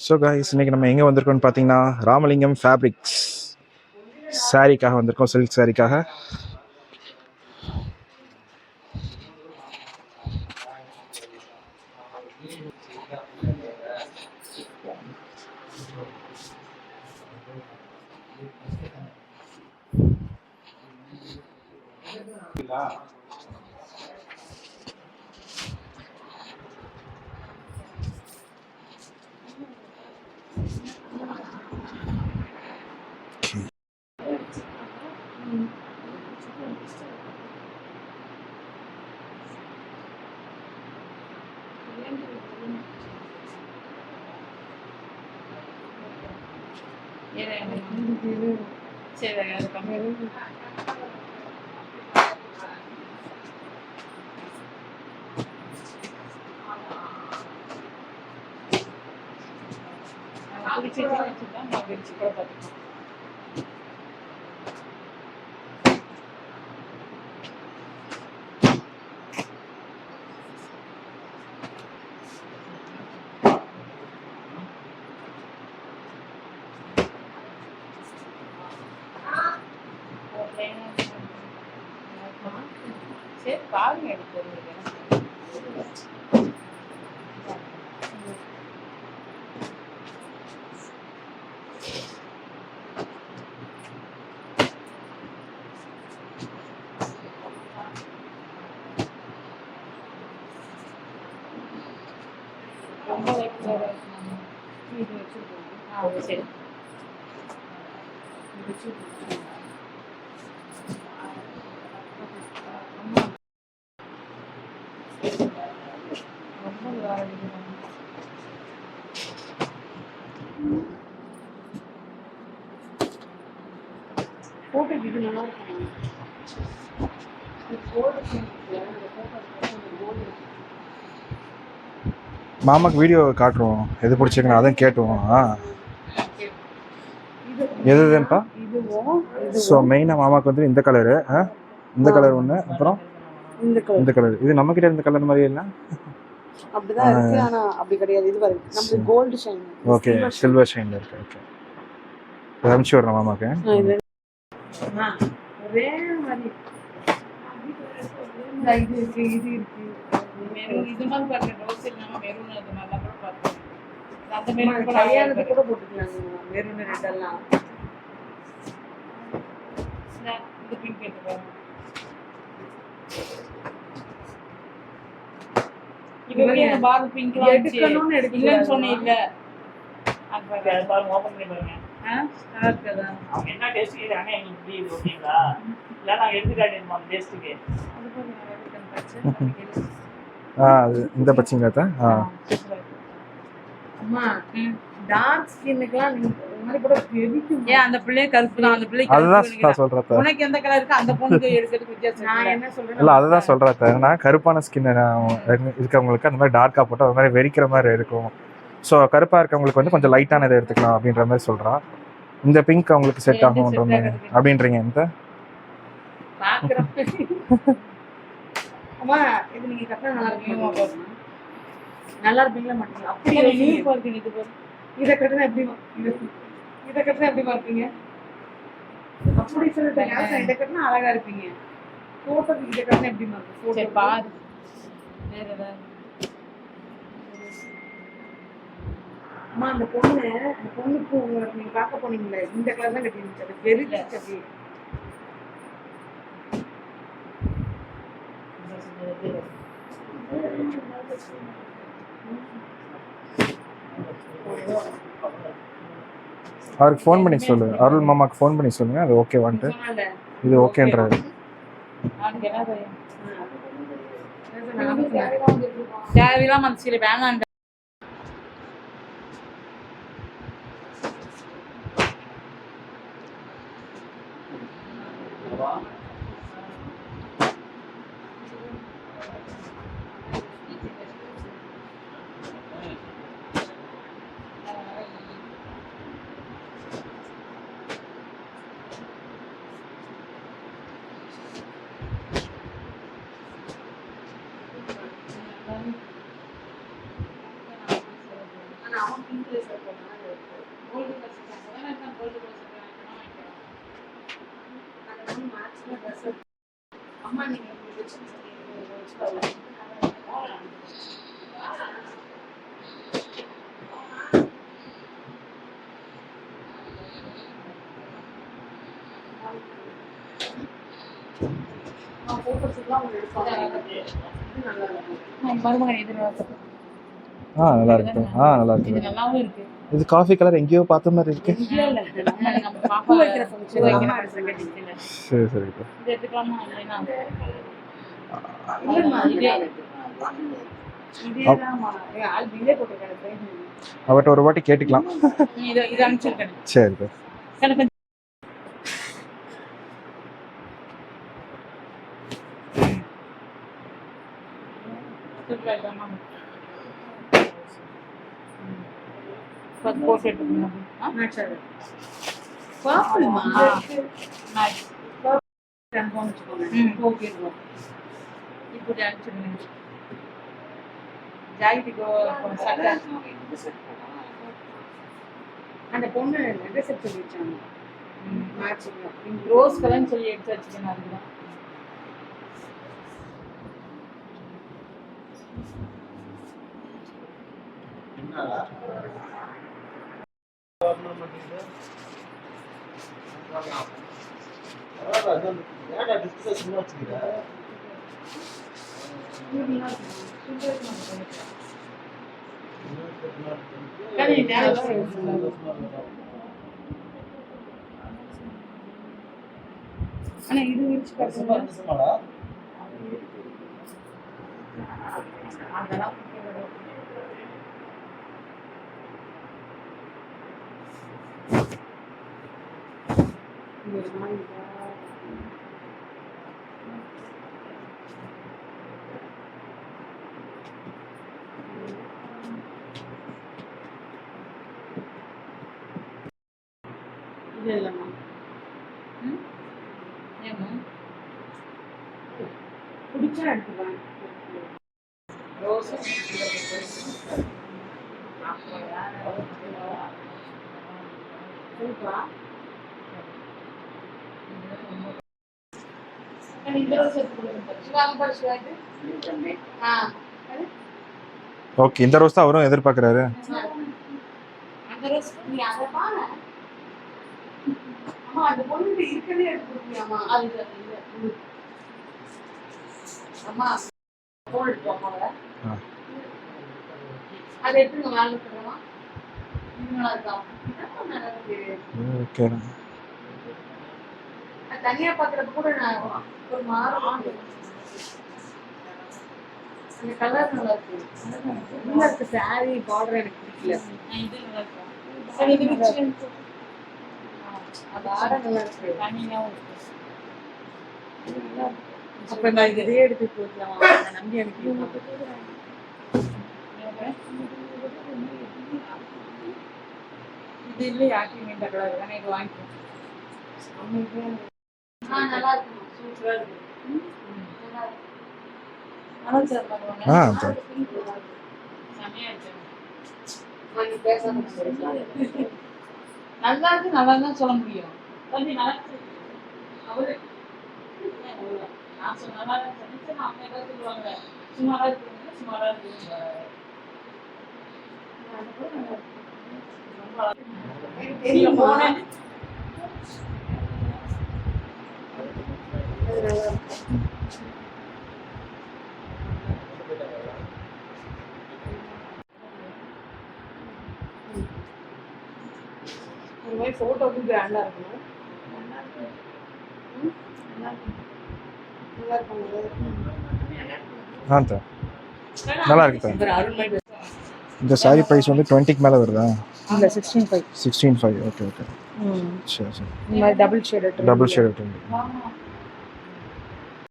So guys இன்றைக்கி நம்ம எங்கே வந்திருக்கோம்னு பார்த்தீங்கன்னா ராமலிங்கம் ஃபேப்ரிக்ஸ் சாரீக்காக வந்திருக்கோம், சில்க் சாரீக்காக. பாருங்க எடுத்து ரொம்ப இது வச்சுருக்கோம். சரி போட்டு இது நல்லா இருக்கும். மாமாக்கு வீடியோ காட்டுறோம், எது பிடிச்சிருக்கணும் அதான் கேட்டுவோம். எது எதுப்பா? ஸோ மெயினாக மாமாவுக்கு வந்து இந்த கலரு, இந்த கலர் ஒன்று, அப்புறம் இந்த கலர். இது நம்மக்கிட்ட இருந்த கலர் மாதிரி இல்லை, அப்படிதான் இருக்கு. ஆனா அப்படி கிடையாது. இது பாருங்க, நம்ம கோல்ட் ஷைன். ஓகே, சில்வர் ஷைன்ல இருக்கு. ஓகே, அனுப்பிச்சு விடுறேன் மாமாக்கு. ஒரே மாதிரி இது இருக்கு, இது இருக்கு. மெரூன் இது மாதிரி பாருங்க, ரோஸ் இல்லாம மெரூன் அது நல்லா கூட பாருங்க. அந்த மெரூன் கூட கல்யாணத்துக்கு கூட போட்டுக்கலாம். மெரூன் ரெட் எல்லாம் இந்த பிங்க் எடுத்து பாருங்க. இவங்க அந்த பால் பிங்க்லாம் எடுக்கணும்னு எடுக்கலன்னு சொன்னீங்க. அது பாருங்க, ஓபன் பண்ணி பாருங்க. நல்லா இருக்குதா? அவங்க என்ன டேஸ்ட் கேக்குறாங்க எங்களுக்கு புரியுது. ஓகேங்களா? இல்ல நான் எடுத்து காட்டிடுமா அந்த டேஸ்ட்டுக்கு. அது பாருங்க, அது இந்த பச்சைங்கத்தா. அம்மா டார்க் ஸ்கின்னுக்குலாம் நீங்க இந்த மாதிரி கூட எதுக்கு? ஏன் அந்த பிள்ளைய கருப்பு தான், அந்த பிள்ளைக்கு அதுதான் சொல்றேன். உனக்கு எந்த கலர் இருக்கு அந்த பொண்ணுக்கு எடுக்கிறதுக்கு வித்தியாசம். நான் என்ன சொல்றேன் இல்ல, அதுதான் சொல்றேன். நான் கருப்பான ஸ்கின் இருக்கவங்களுக்கு அந்த மாதிரி டார்க்கா போட்டு அது மாதிரி வெறிக்கிற மாதிரி இருக்கும். ஸோ கருப்பா இருக்கவங்களுக்கு வந்து கொஞ்சம் லைட்டான இதை எடுத்துக்கலாம் அப்படின்ற மாதிரி சொல்றான். இந்த பிங்க் அவங்களுக்கு செட் ஆகும்ன்ற மாதிரி அப்படின்றீங்க. இந்த அம்மா இது நீங்க கரெக்டா நல்லா இருக்கீங்க, நல்லா இருப்பீங்களா மாட்டீங்க? அப்படியே நீங்க பாருங்க, இது பாருங்க. இதை கட்டினா எப்படி இதை கட்டினா எப்படி பார்ப்பீங்க? அப்படி சொல்லிட்டு இதை கட்டினா அழகா இருப்பீங்க. போட்டோக்கு இதை கட்டினா எப்படி மாறும்? பாரு வேற ஏதாவது. அம்மா அந்த பொண்ணுக்கு உங்களுக்கு நீங்க பார்க்க போனீங்களே, இந்த கலர் தான் கட்டி இருந்துச்சு. அது வெறிச்சு அப்படி. அவருக்கு ஃபோன் பண்ணி சொல்லு, அருள் மாமாக்கு ஃபோன் பண்ணி சொல்லுங்க அது ஓகே வந்துட்டு இது ஓகேன்றாரு. தேவையில்லாம அந்த சீலை வேணாம். அவன் பிங்க்ல நான் ஃபோட்டோஸ்லாம் அவங்க எடுப்பாங்க. இது நல்லா இருக்கும். மருமகன் இது நல்லா இருக்கு. நல்லா இருக்கு. நல்லா இது இருக்கு. நல்லாவும் இருக்கு. இது காஃபி கலர் எங்கேயோ பார்த்த மாதிரி இருக்கு. இல்ல நம்ம பாப்பா வைக்கிற ஃபங்க்ஷன் வைக்கிற செகண்ட் டிஸ்ப்ளேல. சரி சரி. இது எடுத்துக்கலாமா இல்லைனா? இல்லம்மா இதேதான்மா. ஆல் பில்லே போட்டுருக்காரு. அவட்ட ஒரு வாட்டி கேட்டுக்கலாம். இது அனுப்பிச்சிருக்கேன். சரி. எனக்கு போட்டு எடுத்துக்கணும். மேட்ச் ஆகுது. பாப்புமா நைஸ். கன்ஃபார்ம் வெச்சுக்கோங்க. Okay bro. இப்போ அனுப்பிச்சிடுங்க. ஜாயிதிகோ சட்டை. அந்த பொண்ணு நெட் செட் பண்ணி வச்சாங்க. மேட்ச் ரோஸ் கலர்னு சொல்லி எடுத்து வச்சுக்கணும். அதுதான் என்னடா ஆனா இது விரிச்சு பாருங்க. அதெல்லாம் இது இல்லைம்மா. ஏம்மா பிடிச்சா எடுத்துக்கலாம். ரோஸ் ஓகே, இந்த ரோஸ் தான் அவரும் எதிர்பார்க்குறாரு. அந்த பொண்ணு இருக்கனே எடுத்துக்கியாமா? அது அம்மா போன் எடுத்துவாங்க. அது எடுத்துங்க மேல போடுறோமா? இது நல்லா இருக்கா? நல்லா இருக்கு. ஓகே. தனியா பாக்குறப்ப கூட நான் ஒரு மாறும். அந்த கலர் நல்லா இருக்கு. நல்லா இருக்கு. சாரி பார்டர் எனக்கு பிடிக்கல. இது நல்லா இருக்கு. சரி இது விச்சு அது ஆட நல்லா இருக்கு. தனியாவும் இருக்கு. அப்ப நான் இதே எடுத்து போடலாம். நான் நம்பி அனுப்பிடுறேன். இது இல்ல யாக்கி இந்த கலர் தானே இது வாங்கிக்கிறேன். நல்லா இருக்கு. சூப்பரா இருக்கு. நல்லா இருக்கு. அனல் சார் பண்ணுவாங்க. செமையா இருக்கு. நீ பேசாம நல்லா இருக்கு. நல்லா தான் சொல்ல முடியும். தம்பி நல்லா இருக்கு. அவரு நான் சொன்ன நல்லா இருக்கு. அவங்க ஏதாவது சொல்லுவாங்க சுமாரா இருக்குங்க சுமாரா இருக்குங்க. தெரியும் போனேன். ஒரு மாதிரி போட்டோக்கு கிராண்டா இருக்கணும். நல்லா இருக்கு. இந்த சாரி ப்ரைஸ் வந்து 20க்கு மேலே வருதா? இல்லை 16.5. 16.5. ஓகே. சரி. இந்த மாதிரி டபுள் ஷேட் டபுள் ஷேட்.